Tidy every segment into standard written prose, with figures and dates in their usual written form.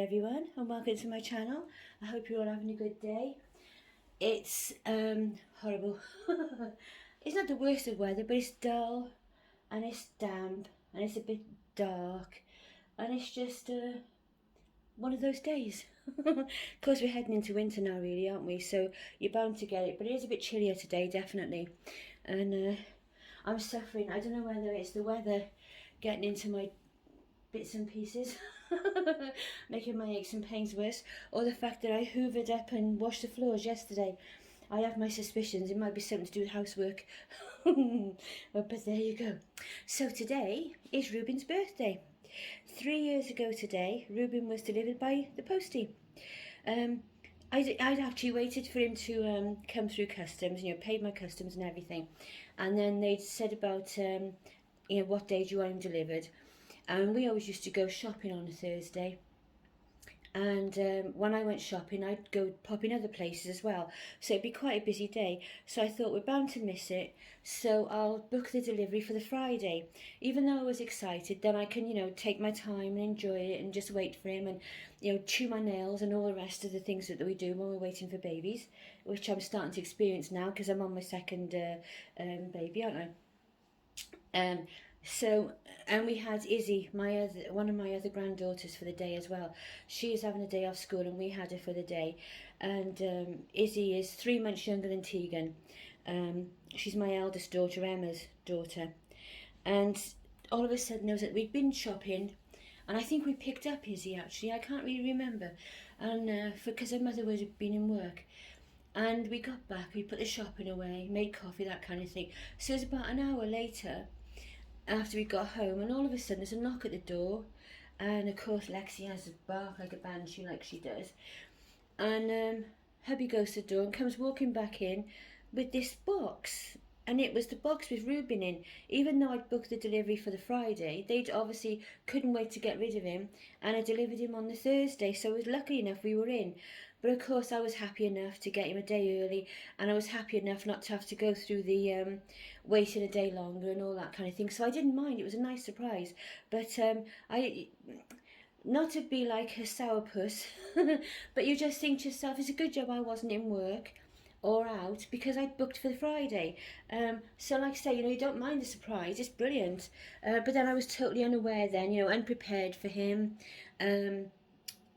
everyone and welcome to my channel. I hope you're all having a good day. It's horrible. It's not the worst of weather, but it's dull and it's damp and it's a bit dark and it's just one of those days. Of course we're heading into winter now really, aren't we? So you're bound to get it, but it is a bit chillier today, definitely. And I'm suffering. I don't know whether it's the weather getting into my bits and pieces making my aches and pains worse, or the fact that I hoovered up and washed the floors yesterday. I have my suspicions it might be something to do with housework. But there you go. So today is Reuben's birthday. 3 years ago today, Reuben was delivered by the postie. I'd actually waited for him to come through customs, paid my customs and everything, and then they'd said about what day do you want him delivered. And we always used to go shopping on a Thursday. And when I went shopping, I'd go pop in other places as well. So it'd be quite a busy day. So I thought we're bound to miss it. So I'll book the delivery for the Friday. Even though I was excited, then I can, take my time and enjoy it and just wait for him and, chew my nails and all the rest of the things that we do when we're waiting for babies, which I'm starting to experience now because I'm on my second baby, aren't I? And we had Izzy, one of my other granddaughters, for the day as well. She is having a day off school and we had her for the day. And Izzy is 3 months younger than Teagan. She's my eldest daughter, Emma's daughter. And all of a sudden we'd been shopping, and I think we picked up Izzy actually, I can't really remember. And because her mother would have been in work. And we got back, we put the shopping away, made coffee, that kind of thing. So it was about an hour later, after we got home, and all of a sudden there's a knock at the door, and of course Lexi has a bark like a banshee, like she does, and hubby goes to the door and comes walking back in with this box, and it was the box with Reuben in. Even though I'd booked the delivery for the Friday, they'd obviously couldn't wait to get rid of him, and I delivered him on the Thursday, so it was lucky enough we were in. But of course I was happy enough to get him a day early, and I was happy enough not to have to go through the waiting a day longer and all that kind of thing. So I didn't mind, it was a nice surprise. But I, not to be like a sourpuss, but you just think to yourself, it's a good job I wasn't in work or out, because I'd booked for the Friday. So like I say, you don't mind the surprise, it's brilliant. But then I was totally unaware then, unprepared for him.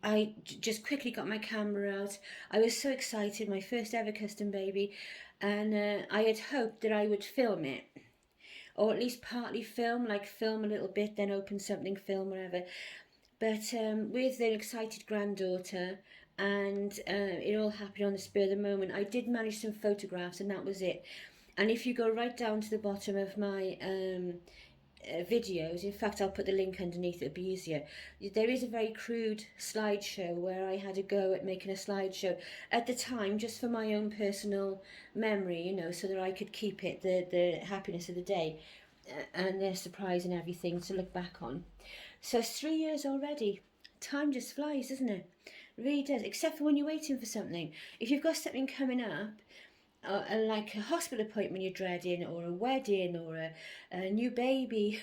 I just quickly got my camera out. I was so excited, my first ever custom baby, and I had hoped that I would film it, or at least partly film, like film a little bit, then open something, film, whatever. But with an excited granddaughter, and it all happened on the spur of the moment, I did manage some photographs, and that was it. And if you go right down to the bottom of my videos, in fact I'll put the link underneath, it'll be easier, there is a very crude slideshow where I had a go at making a slideshow at the time, just for my own personal memory, so that I could keep it the happiness of the day and the surprise and everything to look back on. So it's 3 years already. Time just flies, doesn't it? It really does, except for when you're waiting for something. If you've got something coming up, like a hospital appointment you're dreading, or a wedding, or a new baby,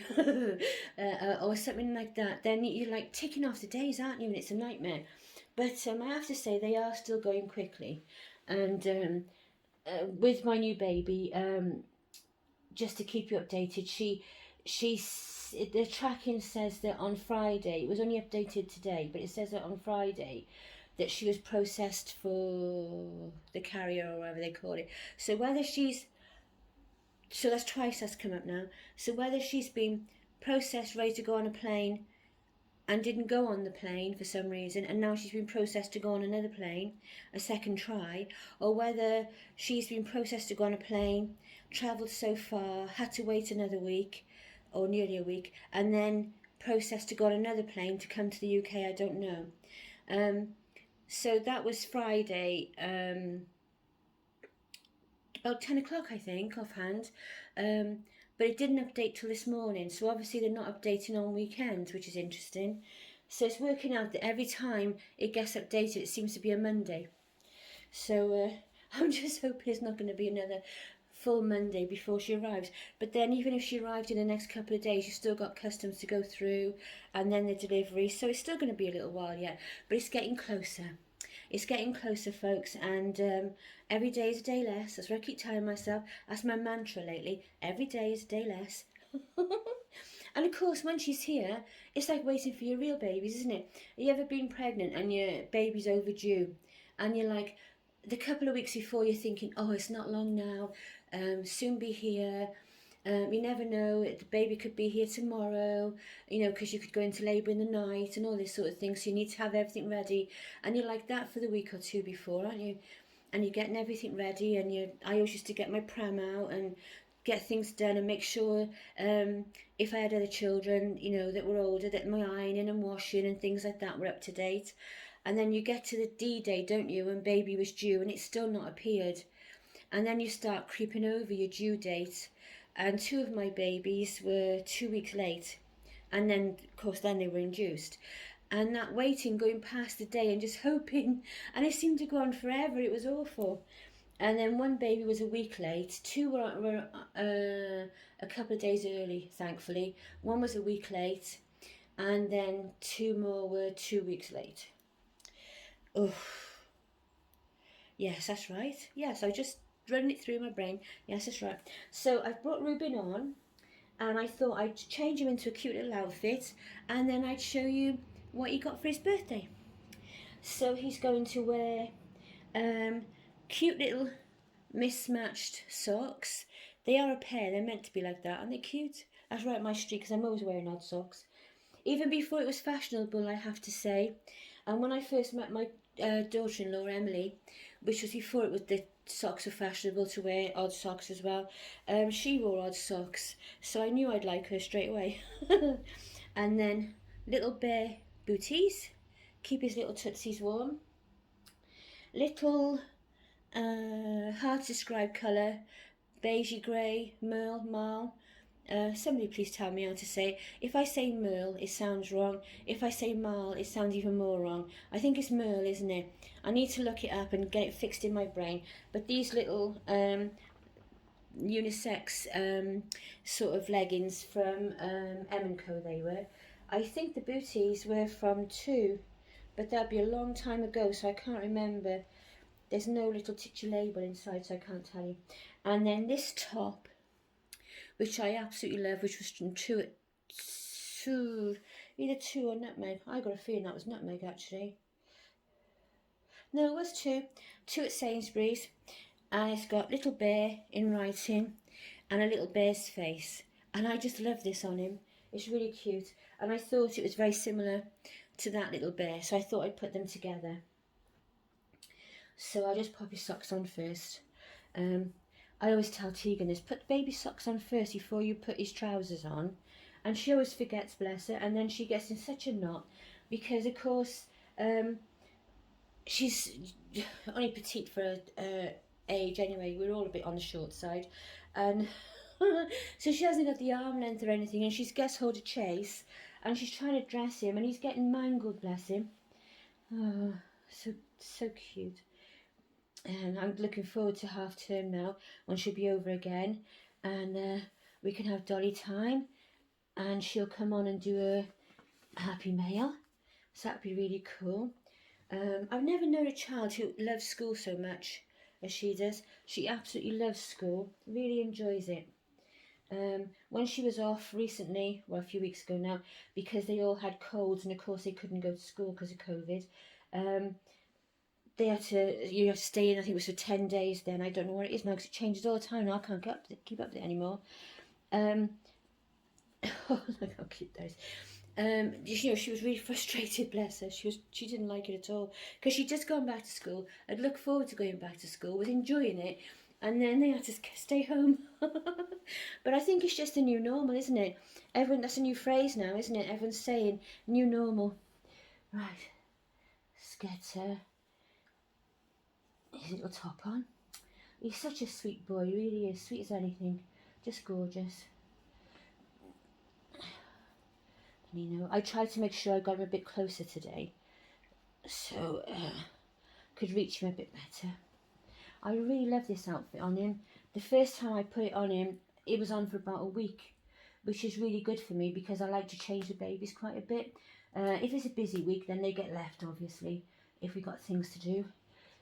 or something like that, then you're like ticking off the days, aren't you? And it's a nightmare. But I have to say they are still going quickly. And with my new baby, just to keep you updated, the tracking says that on Friday, it was only updated today, but it says that on Friday that she was processed for the carrier, or whatever they call it. So that's twice that's come up now. So whether she's been processed, ready to go on a plane, and didn't go on the plane for some reason, and now she's been processed to go on another plane, a second try, or whether she's been processed to go on a plane, travelled so far, had to wait another week, or nearly a week, and then processed to go on another plane to come to the UK, I don't know. So that was Friday, about 10 o'clock I think, offhand, but it didn't update till this morning, so obviously they're not updating on weekends, which is interesting. So it's working out that every time it gets updated it seems to be a Monday. So I'm just hoping it's not going to be another full Monday before she arrives. But then even if she arrived in the next couple of days, you've still got customs to go through and then the delivery. So it's still going to be a little while yet, but it's getting closer. It's getting closer, folks, and every day is a day less. That's what I keep telling myself. That's my mantra lately. Every day is a day less. And of course, when she's here, it's like waiting for your real babies, isn't it? Have you ever been pregnant and your baby's overdue? And you're like, the couple of weeks before, you're thinking, oh, it's not long now, soon be here. You never know, the baby could be here tomorrow, you know, because you could go into labour in the night and all this sort of thing. So you need to have everything ready. And you're like that for the week or two before, aren't you? And you're getting everything ready. And I always used to get my pram out and get things done and make sure if I had other children, you know, that were older, that my ironing and washing and things like that were up to date. And then you get to the D-Day, don't you, when baby was due and it's still not appeared. And then you start creeping over your due date. And 2 of my babies were 2 weeks late. And then, of course, then they were induced. And that waiting, going past the day and just hoping. And it seemed to go on forever. It was awful. And then one baby was a week late. 2 were a couple of days early, thankfully. 1 was a week late. And then 2 more were 2 weeks late. Oh, yes, that's right. Yes, I just running it through my brain. Yes, that's right. So I've brought Reuben on, and I thought I'd change him into a cute little outfit, and then I'd show you what he got for his birthday. So he's going to wear cute little mismatched socks. They are a pair. They're meant to be like that. Aren't they cute? That's right up my street, because I'm always wearing odd socks. Even before it was fashionable, I have to say. And when I first met my daughter-in-law, Emily, which was before it was the socks were fashionable to wear odd socks as well, she wore odd socks, so I knew I'd like her straight away. And then little bear booties, keep his little tootsies warm. Little hard to describe colour, beigey grey, merle, marl. Somebody please tell me how to say it. If I say merle, it sounds wrong. If I say marl, it sounds even more wrong. I think it's merle, isn't it? I need to look it up and get it fixed in my brain. But these little unisex sort of leggings from M&Co they were. I think the booties were from 2, but that'd be a long time ago, so I can't remember. There's no little titchy label inside, so I can't tell you. And then this top, which I absolutely love, which was from either 2 or Nutmeg. I got a feeling that was Nutmeg, actually. No, it was 2 at Sainsbury's. And it's got little bear in writing and a little bear's face. And I just love this on him. It's really cute. And I thought it was very similar to that little bear, so I thought I'd put them together. So I'll just pop his socks on first. I always tell Tegan this, put the baby socks on first before you put his trousers on. And she always forgets, bless her, and then she gets in such a knot because, of course, she's only petite for her age anyway. We're all a bit on the short side. And so she hasn't got the arm length or anything, and she's gets hold of Chase, and she's trying to dress him, and he's getting mangled, bless him. Oh, so cute. And I'm looking forward to half term now, when she'll be over again, and we can have Dolly time, and she'll come on and do a happy meal, so that'd be really cool. I've never known a child who loves school so much as she does. She absolutely loves school, really enjoys it. When she was off recently, well, a few weeks ago now, because they all had colds, and of course they couldn't go to school because of COVID, they had to, you have to stay in, I think it was for 10 days then. I don't know what it is now because it changes all the time. I can't keep up with it anymore. Oh, look how cute that is. You know, she was really frustrated, bless her. She didn't like it at all because she'd just gone back to school. I'd looked forward to going back to school, was enjoying it, and then they had to stay home. But I think it's just a new normal, isn't it? Everyone, that's a new phrase now, isn't it? Everyone's saying new normal. Right, let's get his little top on. He's such a sweet boy, he really is, sweet as anything, just gorgeous. And, you know, I tried to make sure I got him a bit closer today, so could reach him a bit better. I really love this outfit on him. The first time I put it on him, it was on for about a week, which is really good for me because I like to change the babies quite a bit. If it's a busy week, then they get left, obviously, if we've got things to do,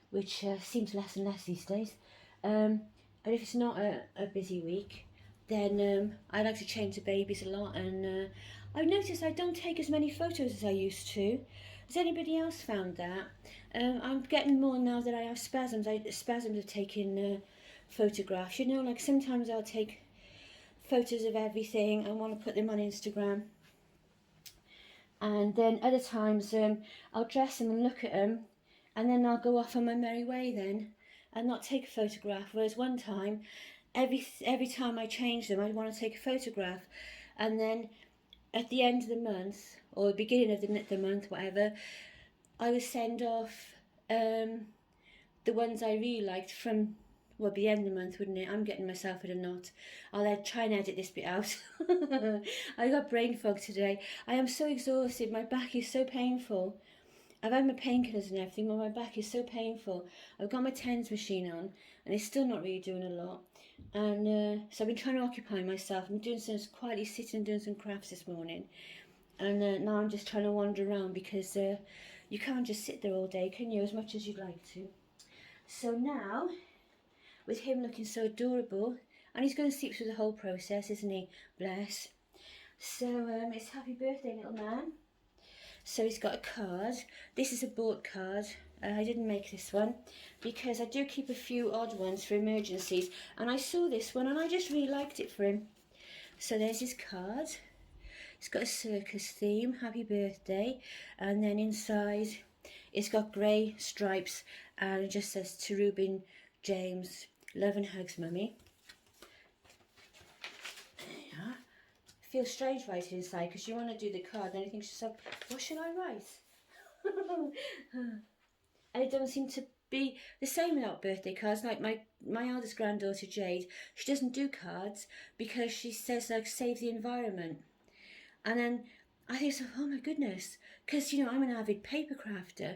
which seems less and less these days. But if it's not a busy week, then I like to change the babies a lot, and I've noticed I don't take as many photos as I used to. Has anybody else found that? I'm getting more now that I have spasms. Spasms of taking photographs. You know, like sometimes I'll take photos of everything and want to put them on Instagram. And then other times I'll dress them and look at them, and then I'll go off on my merry way then and not take a photograph. Whereas one time, every time I change them, I want to take a photograph. And then at the end of the month, or the beginning of the month, whatever, I would send off the ones I really liked from, well, the end of the month, wouldn't it? I'm getting myself in a knot. I'll try and edit this bit out. I got brain fog today. I am so exhausted. My back is so painful. I've had my painkillers and everything, but my back is so painful. I've got my TENS machine on, and it's still not really doing a lot. And so I've been trying to occupy myself. I'm doing some quietly sitting and doing some crafts this morning. And now I'm just trying to wander around because you can't just sit there all day, can you, as much as you'd like to. So now, with him looking so adorable, and he's going to sleep through the whole process, isn't he? Bless. So it's happy birthday, little man. So he's got a card. This is a bought card. I didn't make this one because I do keep a few odd ones for emergencies, and I saw this one and I just really liked it for him. So there's his card. It's got a circus theme, happy birthday, and then inside it's got grey stripes and it just says to Reuben James, love and hugs, mummy. There you are. Feels strange writing inside because you want to do the card and then you think to yourself, what should I write? And it doesn't seem to be the same without birthday cards. Like my eldest granddaughter Jade, she doesn't do cards because she says like save the environment. And then I think, so, oh my goodness, because, you know, I'm an avid paper crafter.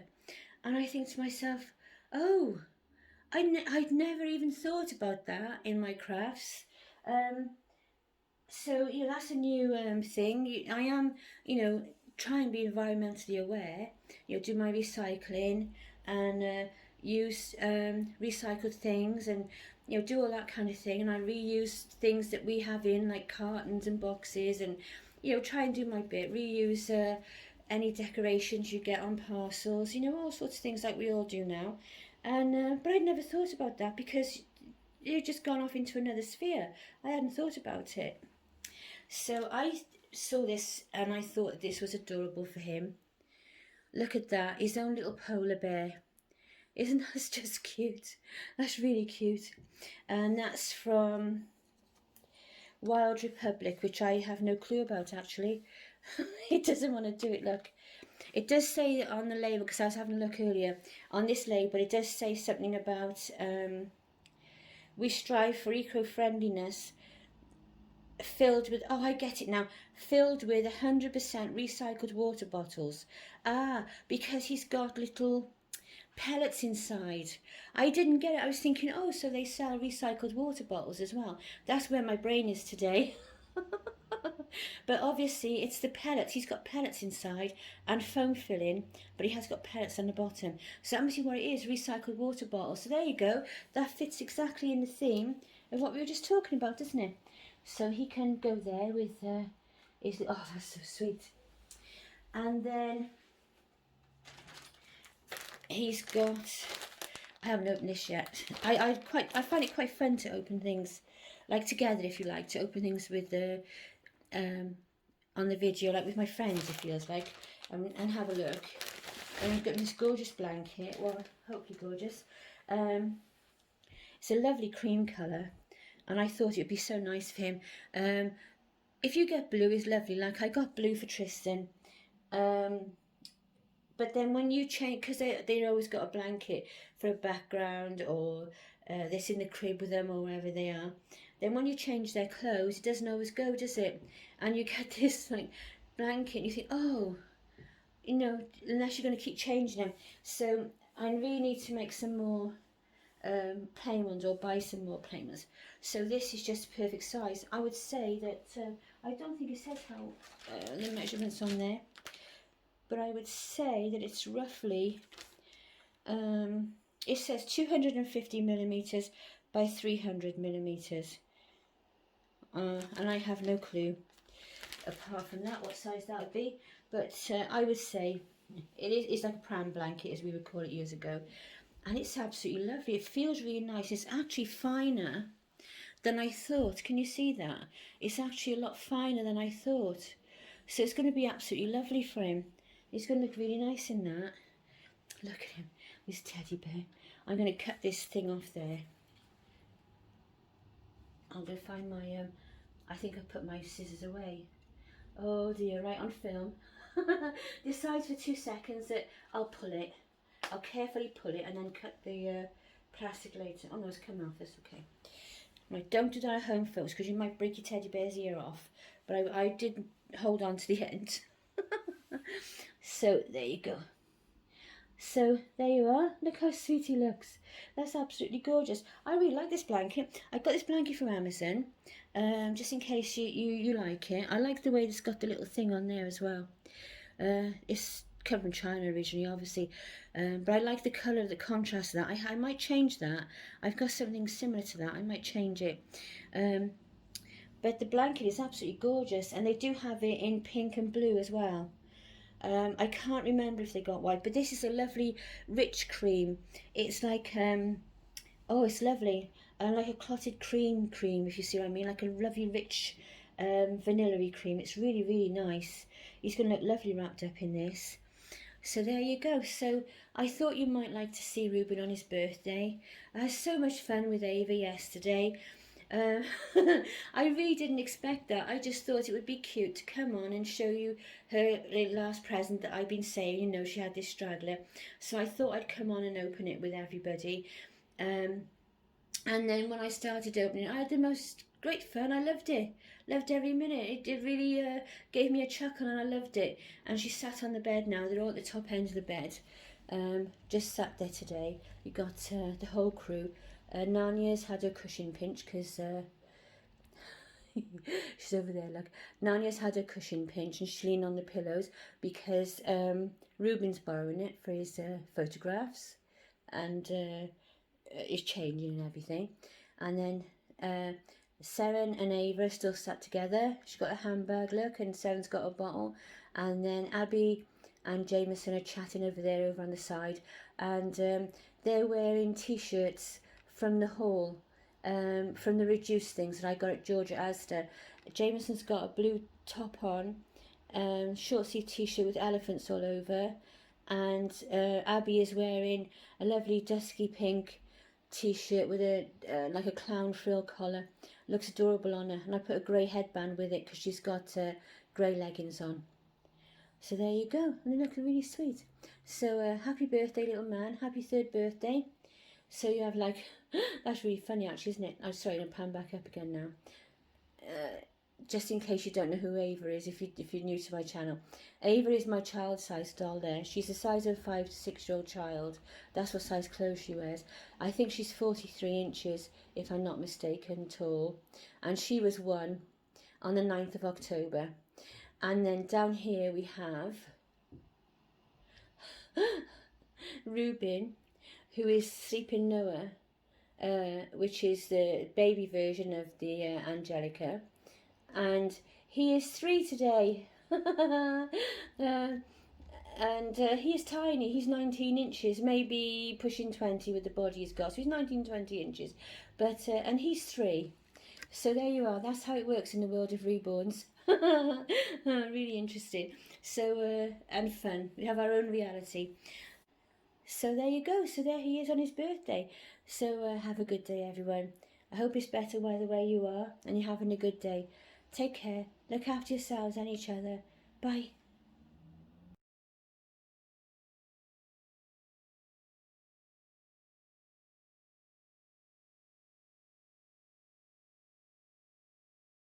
And I think to myself, oh, I'd never even thought about that in my crafts. So, you know, that's a new thing. I am, you know, try and be environmentally aware, you know, do my recycling and use recycled things and, you know, do all that kind of thing. And I reuse things that we have in, like cartons and boxes, and, you know, try and do my bit, reuse any decorations you get on parcels, you know, all sorts of things like we all do now. And but I'd never thought about that because you've just gone off into another sphere. I hadn't thought about it. So I saw this and I thought this was adorable for him. Look at that, his own little polar bear. Isn't that just cute? That's really cute. And that's from Wild Republic, which I have no clue about actually. It doesn't want to do it, look. It does say on the label, because I was having a look earlier, on this label it does say something about we strive for eco-friendliness, filled with, oh I get it now, filled with 100% recycled water bottles. Ah, because he's got little pellets inside. I didn't get it. I was thinking, oh, so they sell recycled water bottles as well. That's where my brain is today. But obviously it's the pellets. He's got pellets inside and foam filling, but he has got pellets on the bottom. So that must be what it is, recycled water bottles. So there you go. That fits exactly in the theme of what we were just talking about, doesn't it? So he can go there with his, oh, that's so sweet. And then he's got, I haven't opened this yet. I find it quite fun to open things, like together if you like, to open things with the, on the video, like with my friends it feels like, and have a look. And we've got this gorgeous blanket, well, hopefully gorgeous. It's a lovely cream colour, and I thought it would be so nice for him. If you get blue, it's lovely, like I got blue for Tristan. But then when you change, because they always got a blanket for a background, or they're in the crib with them or wherever they are, then when you change their clothes, it doesn't always go, does it? And you get this like blanket and you think, oh, you know, unless you're going to keep changing them. So I really need to make some more plain ones or buy some more plain ones. So this is just perfect size. I would say that, I don't think it says how the measurements on there, but I would say that it's roughly, it says 250 millimeters by 300 millimeters, and I have no clue apart from that what size that would be, but I would say it's like a pram blanket, as we would call it years ago, and it's absolutely lovely. It feels really nice. It's actually finer than I thought. Can you see that? It's actually a lot finer than I thought, so it's going to be absolutely lovely for him. He's going to look really nice in that. Look at him, this teddy bear. I'm going to cut this thing off there. I'm going to find my I think I put my scissors away. Oh dear, right on film. Decides for 2 seconds that I'll pull it. I'll carefully pull it and then cut the plastic later. Oh no, it's coming off, that's okay. Right, don't do that at home, folks, because you might break your teddy bear's ear off. But I did hold on to the end. So there you go. So there you are. Look how sweet he looks. That's absolutely gorgeous. I really like this blanket. I got this blanket from Amazon, just in case you like it. I like the way it's got the little thing on there as well. It's come from China originally, obviously, but I like the colour, the contrast of that. I might change that. I've got something similar to that. I might change it. But the blanket is absolutely gorgeous, and they do have it in pink and blue as well. I can't remember if they got white, but this is a lovely rich cream. It's like, oh, it's lovely. Like a clotted cream, if you see what I mean, like a lovely rich vanilla-y cream. It's really, really nice. He's going to look lovely wrapped up in this. So there you go. So I thought you might like to see Reuben on his birthday. I had so much fun with Ava yesterday. I really didn't expect that. I just thought it would be cute to come on and show you her last present that I've been saying, you know, she had this straggler. So I thought I'd come on and open it with everybody. And then when I started opening it, I had the most great fun. I loved it. Loved every minute. It really gave me a chuckle, and I loved it. And she sat on the bed now. They're all at the top end of the bed. Just sat there today. You got the whole crew. Nanya's had her cushion pinch because she's over there. Look, Nanya's had her cushion pinch and she's leaning on the pillows because Reuben's borrowing it for his photographs, and is changing and everything. And then Seren and Ava are still sat together. She's got a handbag, look, and Seren's got a bottle. And then Abby and Jameson are chatting over there, over on the side, and they're wearing t-shirts from the haul, from the reduced things that I got at Georgia Asda. Jameson's got a blue top on, short sleeve t-shirt with elephants all over, and Abby is wearing a lovely dusky pink t-shirt with a like a clown frill collar. Looks adorable on her, and I put a grey headband with it because she's got grey leggings on. So there you go, and they look really sweet. So happy birthday, little man. Happy 3rd birthday. So you have like, that's really funny actually, isn't it? I'm sorry, I'll pan back up again now. Just in case you don't know who Ava is, if you're new to my channel. Ava is my child size doll there. She's the size of a 5 to 6 year old child. That's what size clothes she wears. I think she's 43 inches, if I'm not mistaken, tall. And she was 1 on the 9th of October. And then down here we have Reuben, who is Sleeping Noah, which is the baby version of the Angelica. And he is 3 today. And he is tiny. He's 19 inches, maybe pushing 20 with the body he's got. So he's 19, 20 inches. But and he's 3. So there you are. That's how it works in the world of reborns. Really interesting. So and fun. We have our own reality. So there you go. So there he is on his birthday. So have a good day, everyone. I hope it's better weather where you are and you're having a good day. Take care. Look after yourselves and each other. Bye.